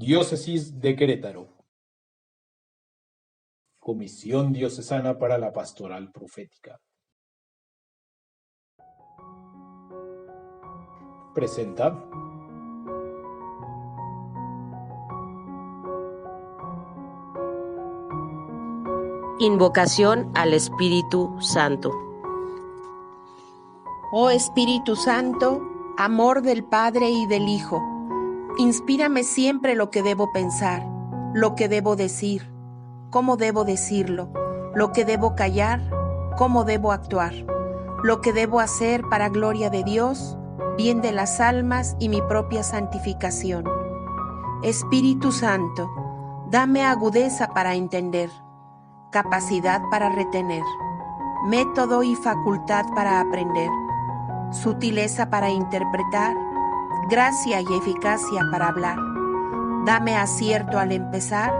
Diócesis de Querétaro. Comisión Diocesana para la Pastoral Profética. Presenta Invocación al Espíritu Santo. Oh Espíritu Santo, amor del Padre y del Hijo, inspírame siempre lo que debo pensar, lo que debo decir, cómo debo decirlo, lo que debo callar, cómo debo actuar, lo que debo hacer para gloria de Dios, bien de las almas y mi propia santificación. Espíritu Santo, dame agudeza para entender, capacidad para retener, método y facultad para aprender, sutileza para interpretar, gracia y eficacia para hablar. Dame acierto al empezar,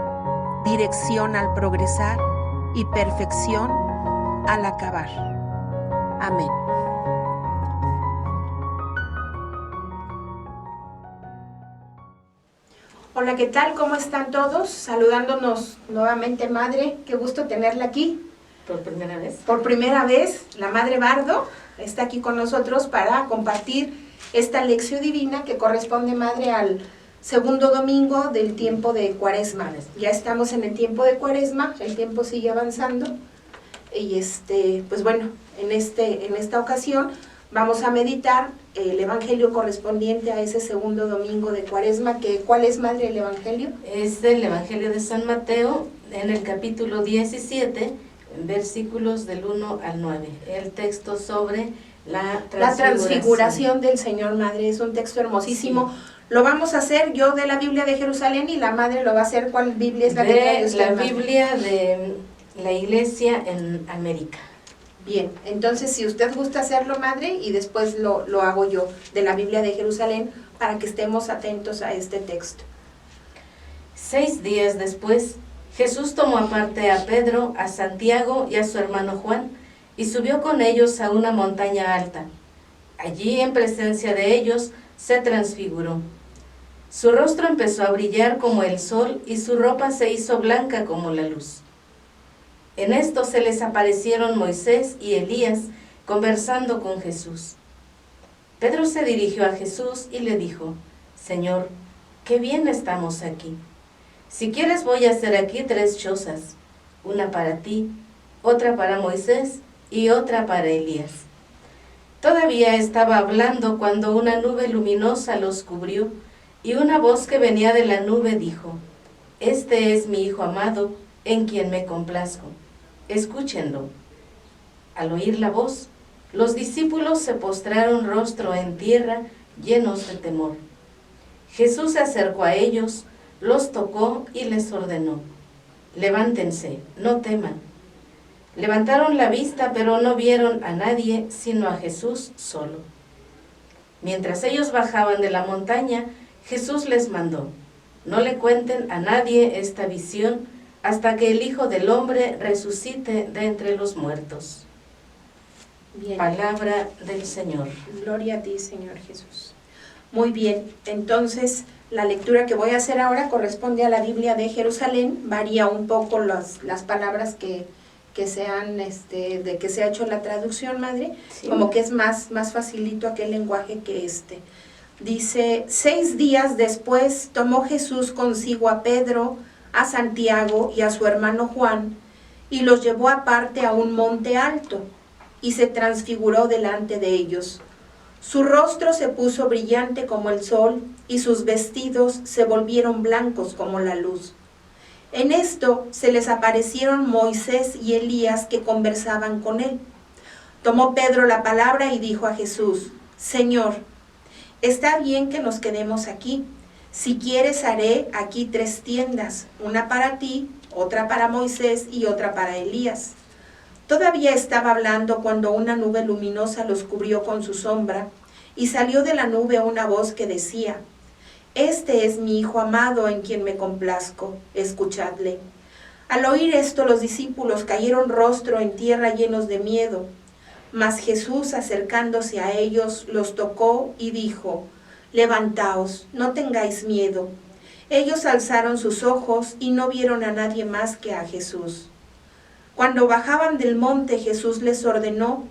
dirección al progresar y perfección al acabar. Amén. Hola, ¿qué tal? ¿Cómo están todos? Saludándonos nuevamente, Madre. Qué gusto tenerla aquí. ¿Por primera vez? Por primera vez, la Madre Bardo está aquí con nosotros para compartir esta lección divina que corresponde, Madre, al segundo domingo del tiempo de Cuaresma. Ya estamos en el tiempo de Cuaresma, el tiempo sigue avanzando y pues bueno, en esta ocasión vamos a meditar el Evangelio correspondiente a ese segundo domingo de Cuaresma. ¿Cuál es, Madre, el Evangelio? Es el Evangelio de San Mateo, en el capítulo 17, versículos del 1 al 9. El texto sobre la transfiguración del Señor, Madre. Es un texto hermosísimo. Sí. Lo vamos a hacer yo de la Biblia de Jerusalén y la Madre lo va a hacer. ¿Cuál Biblia es la que trae usted, la Madre? Biblia de la Iglesia en América. Bien, entonces si usted gusta hacerlo, Madre, y después lo hago yo de la Biblia de Jerusalén para que estemos atentos a este texto. 6 días después, Jesús tomó aparte a Pedro, a Santiago y a su hermano Juan, y subió con ellos a una montaña alta. Allí, en presencia de ellos, se transfiguró. Su rostro empezó a brillar como el sol y su ropa se hizo blanca como la luz. En esto se les aparecieron Moisés y Elías conversando con Jesús. Pedro se dirigió a Jesús y le dijo: Señor, qué bien estamos aquí. Si quieres voy a hacer aquí 3 chozas, una para ti, otra para Moisés y otra para Elías. Todavía estaba hablando cuando una nube luminosa los cubrió y una voz que venía de la nube dijo: Este es mi Hijo amado, en quien me complazco. Escúchenlo. Al oír la voz, los discípulos se postraron rostro en tierra, llenos de temor. Jesús se acercó a ellos, los tocó y les ordenó: Levántense, no teman. Levantaron la vista, pero no vieron a nadie, sino a Jesús solo. Mientras ellos bajaban de la montaña, Jesús les mandó: No le cuenten a nadie esta visión hasta que el Hijo del Hombre resucite de entre los muertos. Bien. Palabra del Señor. Gloria a ti, Señor Jesús. Muy bien, entonces la lectura que voy a hacer ahora corresponde a la Biblia de Jerusalén. Varía un poco las palabras que se han, de que se ha hecho la traducción, Madre. Sí. Como que es más facilito aquel lenguaje que Dice: 6 días después tomó Jesús consigo a Pedro, a Santiago y a su hermano Juan, y los llevó aparte a un monte alto, y se transfiguró delante de ellos. Su rostro se puso brillante como el sol, y sus vestidos se volvieron blancos como la luz. En esto se les aparecieron Moisés y Elías que conversaban con él. Tomó Pedro la palabra y dijo a Jesús: Señor, está bien que nos quedemos aquí. Si quieres haré aquí 3 tiendas, una para ti, otra para Moisés y otra para Elías. Todavía estaba hablando cuando una nube luminosa los cubrió con su sombra, y salió de la nube una voz que decía: Este es mi Hijo amado en quien me complazco, escuchadle. Al oír esto, los discípulos cayeron rostro en tierra llenos de miedo. Mas Jesús, acercándose a ellos, los tocó y dijo: Levantaos, no tengáis miedo. Ellos alzaron sus ojos y no vieron a nadie más que a Jesús. Cuando bajaban del monte, Jesús les ordenó: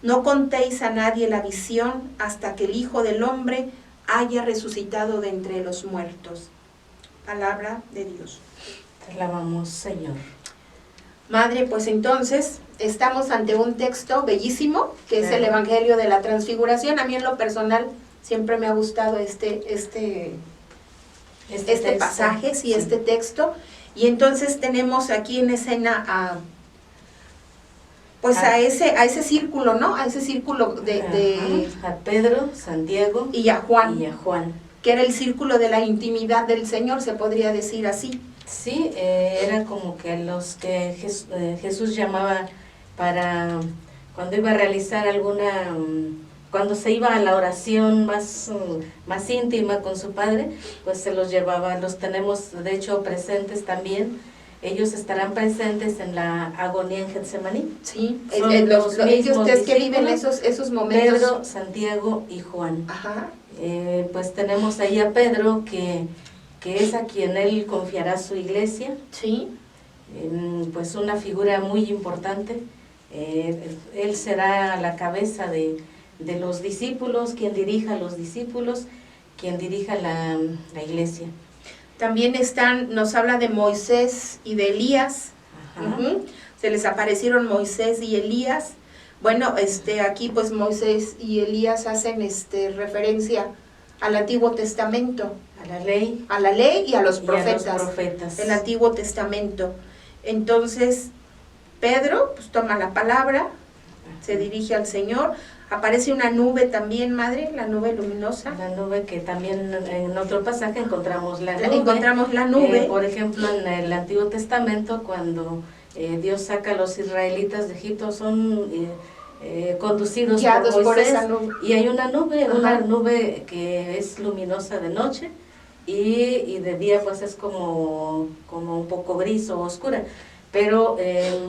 no contéis a nadie la visión hasta que el Hijo del Hombre haya resucitado de entre los muertos. Palabra de Dios. Te alabamos, Señor. Madre, pues entonces estamos ante un texto bellísimo, que es el Claro. Evangelio de la Transfiguración. A mí en lo personal siempre me ha gustado este texto, pasaje, sí, sí. este texto. Y entonces tenemos aquí en escena a ese círculo, ¿no? A ese círculo A Pedro, Santiago y a Juan, y a Juan. que era el círculo de la intimidad del Señor, se podría decir así. Sí, era como que los que Jesús llamaba para cuando iba a realizar alguna, cuando se iba a la oración más íntima con su Padre, pues se los llevaba. Los tenemos de hecho presentes también. Ellos estarán presentes en la agonía en Getsemaní. Sí, Son ellos los mismos que viven discípulos, esos momentos. Pedro, Santiago y Juan. Ajá. Pues tenemos ahí a Pedro que es a quien él confiará su iglesia. Sí. Pues una figura muy importante. Él será la cabeza de los discípulos, quien dirija a los discípulos, quien dirija la iglesia. También nos habla de Moisés y de Elías. Ajá. Se les aparecieron Moisés y Elías. Bueno, aquí pues Moisés y Elías hacen referencia al Antiguo Testamento, A la ley y a los y profetas, a los profetas. del Antiguo Testamento. Entonces, Pedro pues toma la palabra, se dirige al Señor. Aparece una nube también, Madre, la nube luminosa. La nube, que también en otro pasaje encontramos la nube. Encontramos la nube. Por ejemplo, en el Antiguo Testamento, cuando Dios saca a los israelitas de Egipto, son conducidos Guiados por Moisés, esa nube. y hay una nube, Ajá. que es luminosa de noche, y de día pues es como un poco gris o oscura, pero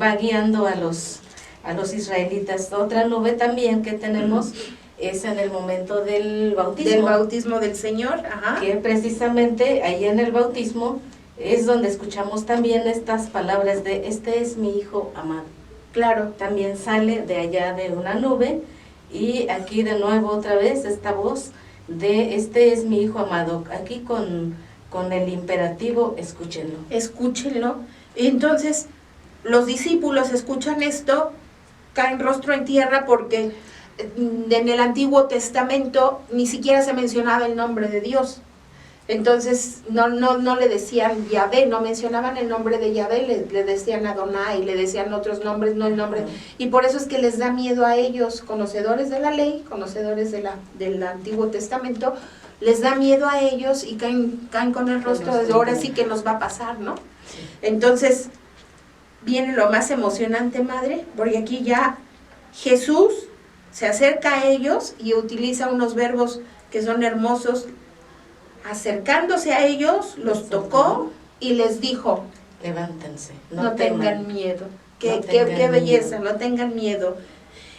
va guiando a los israelitas. Otra nube también que tenemos es en el momento del bautismo. Del bautismo del Señor, ajá. Que precisamente ahí en el bautismo es donde escuchamos también estas palabras de este es mi hijo amado. Claro. También sale de allá de una nube, y aquí de nuevo otra vez esta voz de este es mi hijo amado, aquí con el imperativo, escúchenlo. Escúchenlo. Entonces, los discípulos escuchan esto, caen rostro en tierra, porque en el Antiguo Testamento ni siquiera se mencionaba el nombre de Dios. Entonces no le decían Yahvé, no mencionaban el nombre de Yahvé, le decían Adonai, le decían otros nombres, no el nombre. Y por eso es que les da miedo a ellos, conocedores de la ley, conocedores del Antiguo Testamento, les da miedo a ellos y caen con el rostro de ahora sí que nos va a pasar, ¿no? Entonces viene lo más emocionante, Madre, porque aquí ya Jesús se acerca a ellos y utiliza unos verbos que son hermosos. Acercándose a ellos, los tocó y les dijo: levántense, no tengan miedo. Qué tengan belleza, miedo. no tengan miedo.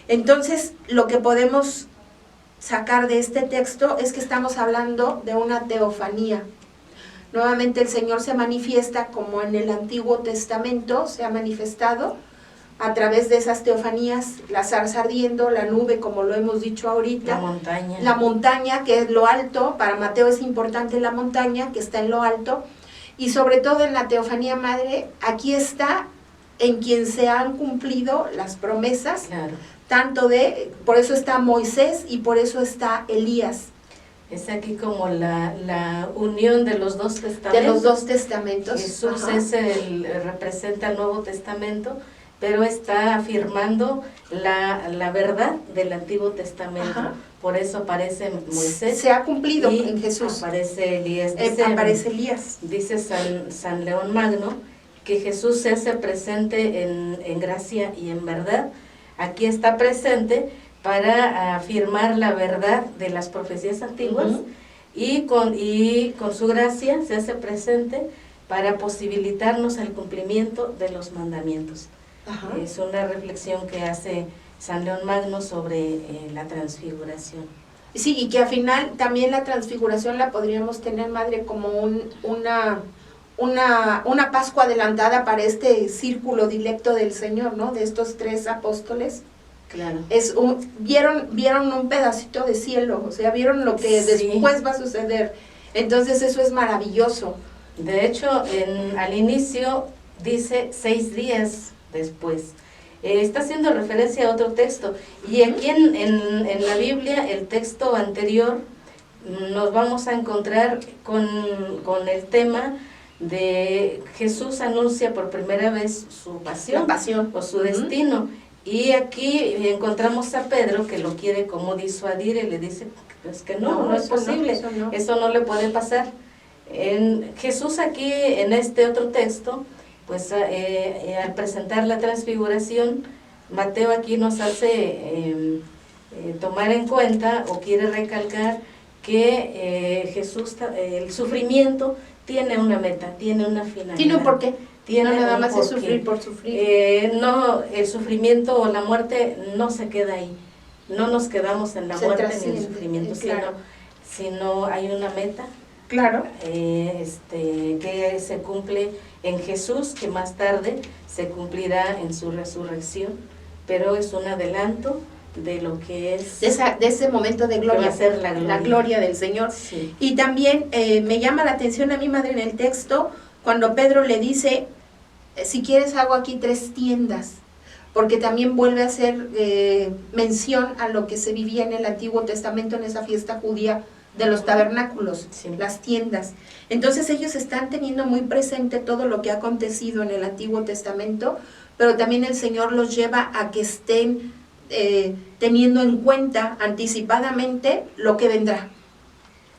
Entonces, lo que podemos sacar de este texto es que estamos hablando de una teofanía. Nuevamente el Señor se manifiesta como en el Antiguo Testamento se ha manifestado a través de esas teofanías, la zarza ardiendo, la nube, como lo hemos dicho ahorita, la montaña, que es lo alto. Para Mateo es importante la montaña, que está en lo alto, y sobre todo en la teofanía, Madre, aquí está en quien se han cumplido las promesas, claro. Por eso está Moisés y por eso está Elías. Es aquí como la unión de los dos testamentos. De los dos testamentos. Jesús Ajá. representa el Nuevo Testamento, pero está afirmando la verdad del Antiguo Testamento. Ajá. Por eso aparece Moisés. Se ha cumplido y en Jesús. Aparece Elías. Aparece Elías. Dice San León Magno que Jesús se hace presente en gracia y en verdad. Aquí está presente para afirmar la verdad de las profecías antiguas, y con su gracia se hace presente para posibilitarnos el cumplimiento de los mandamientos. Ajá. Es una reflexión que hace San León Magno sobre la transfiguración. Sí, y que al final también la transfiguración la podríamos tener, madre, como una Pascua adelantada para este círculo directo del Señor, ¿no? De estos 3 apóstoles. Claro. Vieron un pedacito de cielo, o sea, vieron lo que después va a suceder. Entonces eso es maravilloso. De hecho, al inicio dice 6 días después. Está haciendo referencia a otro texto. Y aquí en la Biblia, el texto anterior, nos vamos a encontrar con el tema de Jesús anuncia por primera vez su pasión o su destino. Y aquí encontramos a Pedro que lo quiere como disuadir y le dice pues que no es posible, eso no le puede pasar. Jesús aquí en este otro texto, pues al presentar la transfiguración, Mateo aquí nos hace tomar en cuenta o quiere recalcar que Jesús, el sufrimiento tiene una meta, tiene una finalidad. ¿Tiene un porqué? Tiene no nada más porqué. es sufrir por sufrir. No, el sufrimiento o la muerte no se queda ahí. No nos quedamos en la muerte ni en el sufrimiento, claro. sino hay una meta. Claro. Que se cumple en Jesús, que más tarde se cumplirá en su resurrección, pero es un adelanto de lo que es de ese momento de gloria, va a ser la gloria del Señor. Sí. Y también me llama la atención a mi madre en el texto cuando Pedro le dice, si quieres hago aquí 3 tiendas, porque también vuelve a hacer mención a lo que se vivía en el Antiguo Testamento en esa fiesta judía de los tabernáculos, las tiendas. Entonces ellos están teniendo muy presente todo lo que ha acontecido en el Antiguo Testamento, pero también el Señor los lleva a que estén teniendo en cuenta anticipadamente lo que vendrá.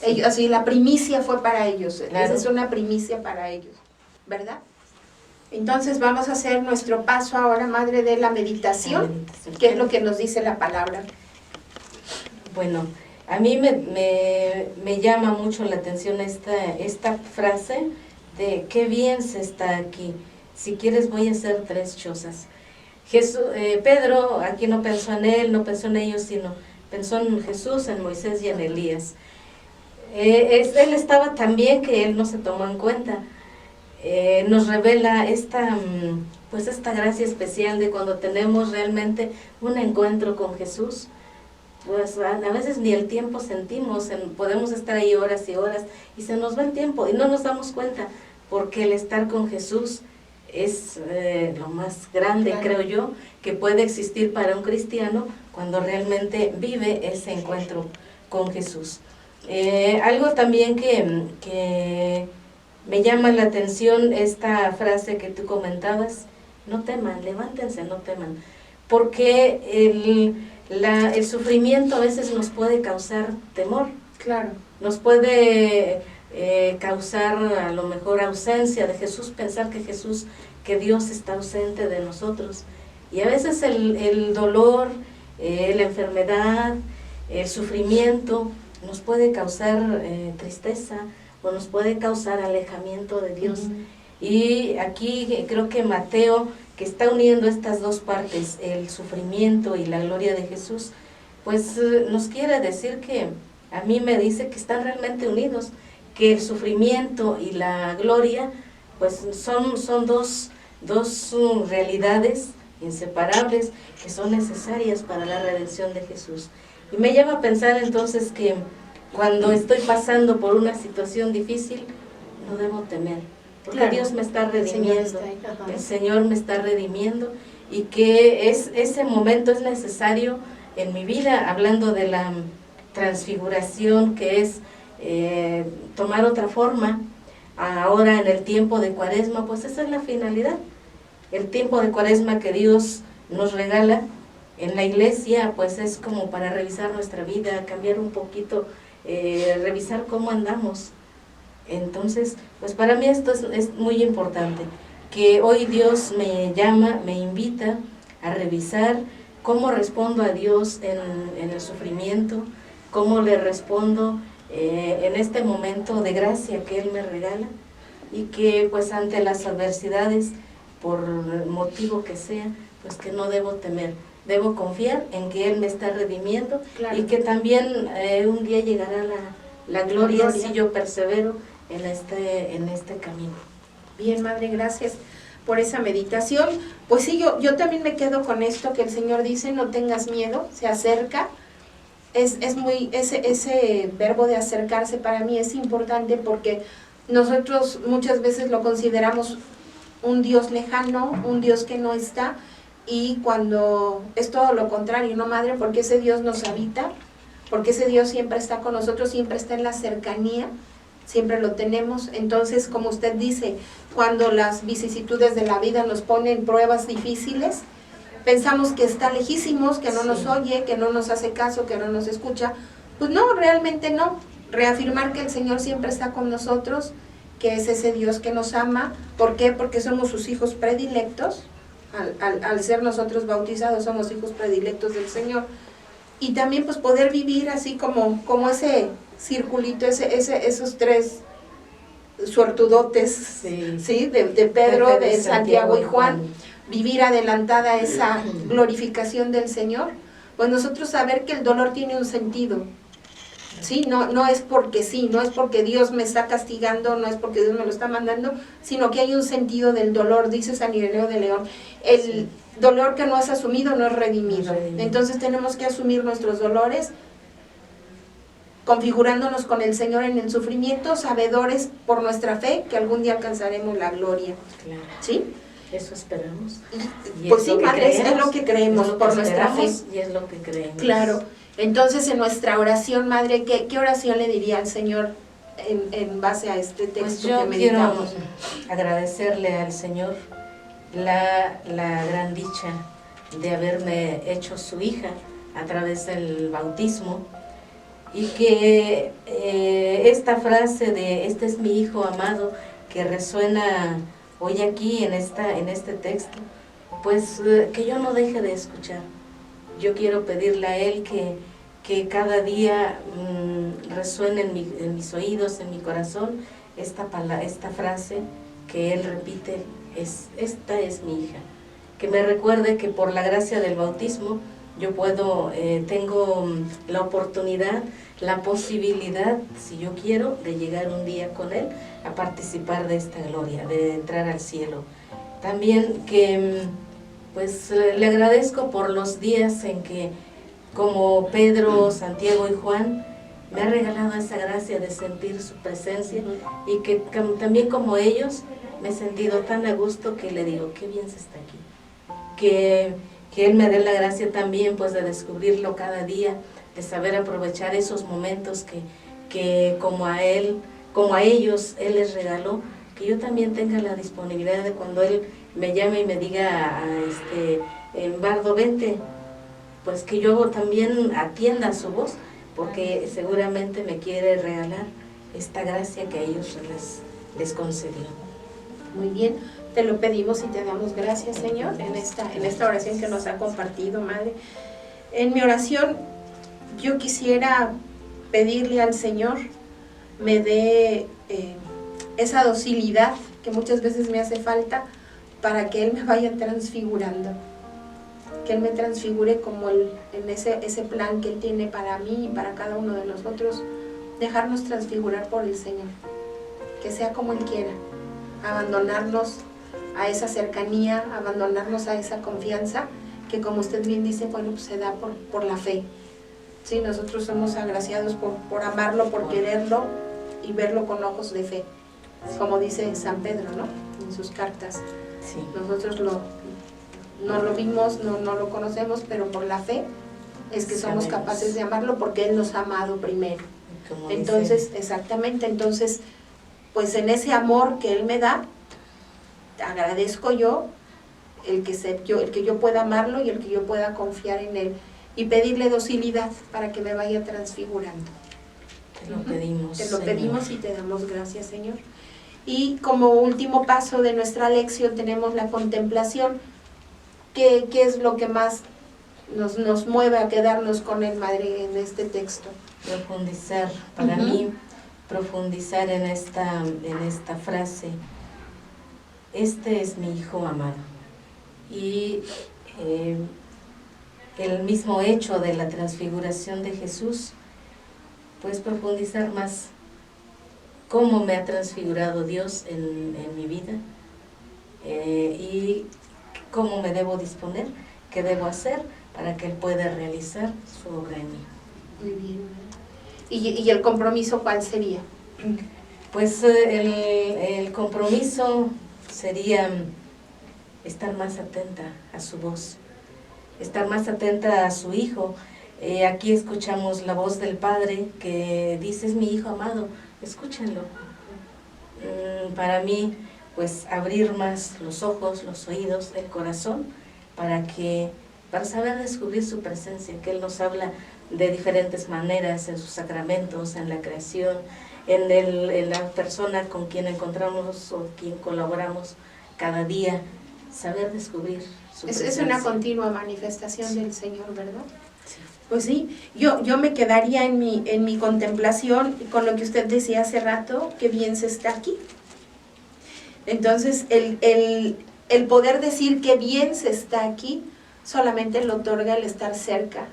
Ellos, así la primicia fue para ellos, claro. Esa es una primicia para ellos, ¿verdad? Entonces vamos a hacer nuestro paso ahora, madre, de la meditación, que es lo que nos dice la palabra. Bueno, a mí me llama mucho la atención esta frase de qué bien se está aquí. Si quieres voy a hacer 3 chozas. Pedro aquí no pensó en él, no pensó en ellos, sino pensó en Jesús, en Moisés y en Elías. Él estaba tan bien que él no se tomó en cuenta. Nos revela esta gracia especial de cuando tenemos realmente un encuentro con Jesús. Pues a veces ni el tiempo sentimos, podemos estar ahí horas y horas y se nos va el tiempo y no nos damos cuenta, porque el estar con Jesús es lo más grande, claro, creo yo, que puede existir para un cristiano cuando realmente vive ese encuentro con Jesús. Algo también que me llama la atención, esta frase que tú comentabas, no teman, levántense, no teman, porque el sufrimiento a veces nos puede causar temor. Claro. Nos puede causar a lo mejor ausencia de Jesús, pensar que Dios está ausente de nosotros. Y a veces el dolor, la enfermedad, el sufrimiento nos puede causar tristeza o nos puede causar alejamiento de Dios. Y aquí creo que Mateo, que está uniendo estas 2 partes, el sufrimiento y la gloria de Jesús, pues nos quiere decir que, a mí me dice que están realmente unidos, que el sufrimiento y la gloria pues son dos realidades inseparables que son necesarias para la redención de Jesús. Y me lleva a pensar entonces que cuando estoy pasando por una situación difícil, no debo temer, porque claro, Dios me está redimiendo, el Señor me está redimiendo, y que ese momento es necesario en mi vida, hablando de la transfiguración, que es tomar otra forma. Ahora en el tiempo de Cuaresma, pues esa es la finalidad, el tiempo de Cuaresma que Dios nos regala en la iglesia, pues es como para revisar nuestra vida, cambiar un poquito, revisar cómo andamos. Entonces, pues para mí esto es muy importante, que hoy Dios me llama, me invita a revisar cómo respondo a Dios en el sufrimiento, cómo le respondo en este momento de gracia que Él me regala, y que pues ante las adversidades, por el motivo que sea, pues que no debo temer, debo confiar en que Él me está redimiendo, Claro. y que también un día llegará la gloria si yo persevero en este camino. Bien, Madre, gracias por esa meditación. Pues sí, yo también me quedo con esto que el Señor dice: no tengas miedo, se acerca. Es muy, ese verbo de acercarse para mí es importante, porque nosotros muchas veces lo consideramos un Dios lejano, un Dios que no está, y cuando es todo lo contrario, ¿no, Madre? Porque ese Dios nos habita, porque ese Dios siempre está con nosotros, siempre está en la cercanía, siempre lo tenemos. Entonces, como usted dice, cuando las vicisitudes de la vida nos ponen pruebas difíciles, pensamos que está lejísimos, que no nos oye, que no nos hace caso, que no nos escucha. Pues no, realmente no. Reafirmar que el Señor siempre está con nosotros, que es ese Dios que nos ama. ¿Por qué? Porque somos sus hijos predilectos. Al ser nosotros bautizados, somos hijos predilectos del Señor. Y también pues poder vivir así como ese circulito, esos tres suertudotes, ¿sí? De Pedro, de Santiago y Juan. Vivir adelantada esa glorificación del Señor. Pues nosotros saber que el dolor tiene un sentido. ¿Sí? No es porque sí, no es porque Dios me está castigando, no es porque Dios me lo está mandando, sino que hay un sentido del dolor, dice San Ireneo de León. El dolor que no es asumido no es redimido. Entonces tenemos que asumir nuestros dolores, configurándonos con el Señor en el sufrimiento, sabedores por nuestra fe que algún día alcanzaremos la gloria. Claro. ¿Sí? Eso esperamos. Pues sí, Madre, es lo que creemos por nuestra fe. Y es lo que creemos. Claro. Entonces, en nuestra oración, Madre, ¿qué oración le diría al Señor en base a este texto pues yo que meditamos? Quiero agradecerle al Señor la gran dicha de haberme hecho su hija a través del bautismo, y que esta frase de "este es mi hijo amado", que resuena hoy aquí en este texto, pues que yo no deje de escuchar. Yo quiero pedirle a Él que cada día resuene en mis oídos, en mi corazón, esta frase que Él repite: esta es mi hija. Que me recuerde que por la gracia del bautismo yo tengo la oportunidad, la posibilidad, si yo quiero, de llegar un día con Él a participar de esta gloria, de entrar al cielo. También que pues le agradezco por los días en que, como Pedro, Santiago y Juan, me ha regalado esa gracia de sentir su presencia, y que también, como ellos, me he sentido tan a gusto que le digo: qué bien se está aquí. Que Él me dé la gracia también, pues, de descubrirlo cada día, de saber aprovechar esos momentos que como a ellos Él les regaló, que yo también tenga la disponibilidad de, cuando Él me llame y me diga: Bardo, vente, pues que yo también atienda su voz, porque seguramente me quiere regalar esta gracia que a ellos les concedió. Muy bien, te lo pedimos y te damos gracias, Señor, en esta oración que nos ha compartido, Madre. En mi oración yo quisiera pedirle al Señor me dé esa docilidad que muchas veces me hace falta, para que Él me vaya transfigurando, que Él me transfigure como en ese plan que Él tiene para mí y para cada uno de nosotros, dejarnos transfigurar por el Señor, que sea como Él quiera, abandonarnos a esa cercanía, abandonarnos a esa confianza, que, como usted bien dice, bueno, pues se da por la fe. Sí, nosotros somos agraciados por amarlo, por quererlo y verlo con ojos de fe, como dice San Pedro, ¿no?, en sus cartas. Sí. Nosotros no lo vimos, no lo conocemos, pero por la fe es que somos capaces de amarlo, porque Él nos ha amado primero. Entonces, exactamente, entonces, pues en ese amor que Él me da, agradezco yo el que yo pueda amarlo y el que yo pueda confiar en Él, y pedirle docilidad para que me vaya transfigurando. Te lo pedimos, Te lo Señor. pedimos y te damos gracias, Señor. Y como último paso de nuestra lección tenemos la contemplación. ¿Qué es lo que más nos mueve a quedarnos con Él, Madre, en este texto? Profundizar, para mí, profundizar en esta frase: este es mi hijo amado. Y el mismo hecho de la transfiguración de Jesús, pues profundizar más cómo me ha transfigurado Dios en mi vida y cómo me debo disponer, qué debo hacer para que Él pueda realizar su obra en mí. Muy bien. ¿Y el compromiso cuál sería? Pues el compromiso sería estar más atenta a su voz, estar más atenta a su Hijo. Aquí escuchamos la voz del Padre que dice: es mi Hijo amado, escúchenlo. Para mí, pues abrir más los ojos, los oídos, el corazón, para saber descubrir su presencia, que Él nos habla de diferentes maneras, en sus sacramentos, en la creación, en la persona con quien encontramos o quien colaboramos cada día, saber descubrir su presencia. Es una continua manifestación, sí, del Señor, ¿verdad? Sí. Pues sí, yo me quedaría en mi contemplación con lo que usted decía hace rato, que bien se está aquí. Entonces, el poder decir que bien se está aquí, solamente lo otorga el estar cerca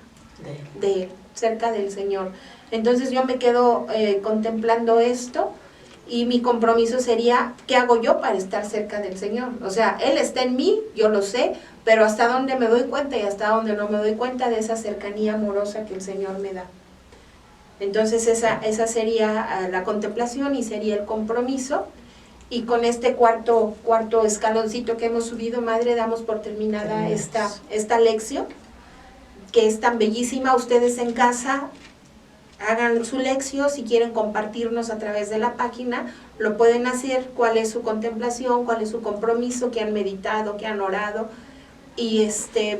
de Él, cerca del Señor. Entonces yo me quedo contemplando esto, y mi compromiso sería: ¿qué hago yo para estar cerca del Señor? O sea, Él está en mí, yo lo sé, pero hasta dónde me doy cuenta y hasta dónde no me doy cuenta de esa cercanía amorosa que el Señor me da. Entonces esa sería la contemplación y sería el compromiso. Y con este cuarto escaloncito que hemos subido, Madre, damos por terminada esta lección, que es tan bellísima. Ustedes en casa hagan su lección, si quieren compartirnos a través de la página, lo pueden hacer, cuál es su contemplación, cuál es su compromiso, que han meditado, que han orado, y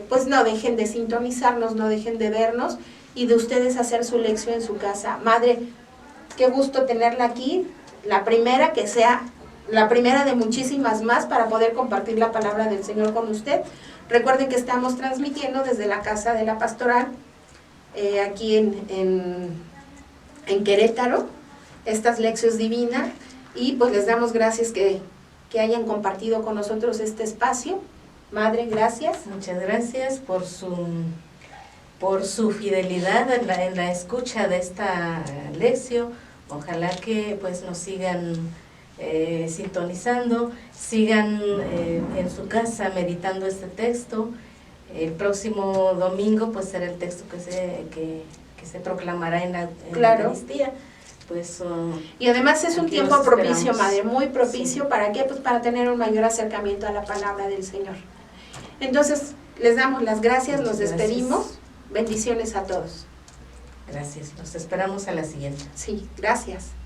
pues no dejen de sintonizarnos, no dejen de vernos, y de ustedes hacer su lección en su casa. Madre, qué gusto tenerla aquí, la primera, que sea la primera de muchísimas más para poder compartir la palabra del Señor con usted. Recuerden que estamos transmitiendo desde la Casa de la Pastoral, aquí en Querétaro, estas lecciones divinas, y pues les damos gracias que hayan compartido con nosotros este espacio. Madre, gracias. Muchas gracias por su fidelidad en la escucha de esta lección. Ojalá que pues nos sigan sintonizando, sigan en su casa meditando este texto. El próximo domingo pues será el texto que se proclamará en la Eucaristía. Pues, y además es un tiempo propicio, Madre, muy propicio. Sí. ¿Para qué? Pues para tener un mayor acercamiento a la palabra del Señor. Entonces, les damos las gracias, nos despedimos. Gracias. Bendiciones a todos. Gracias, nos esperamos a la siguiente. Sí, gracias.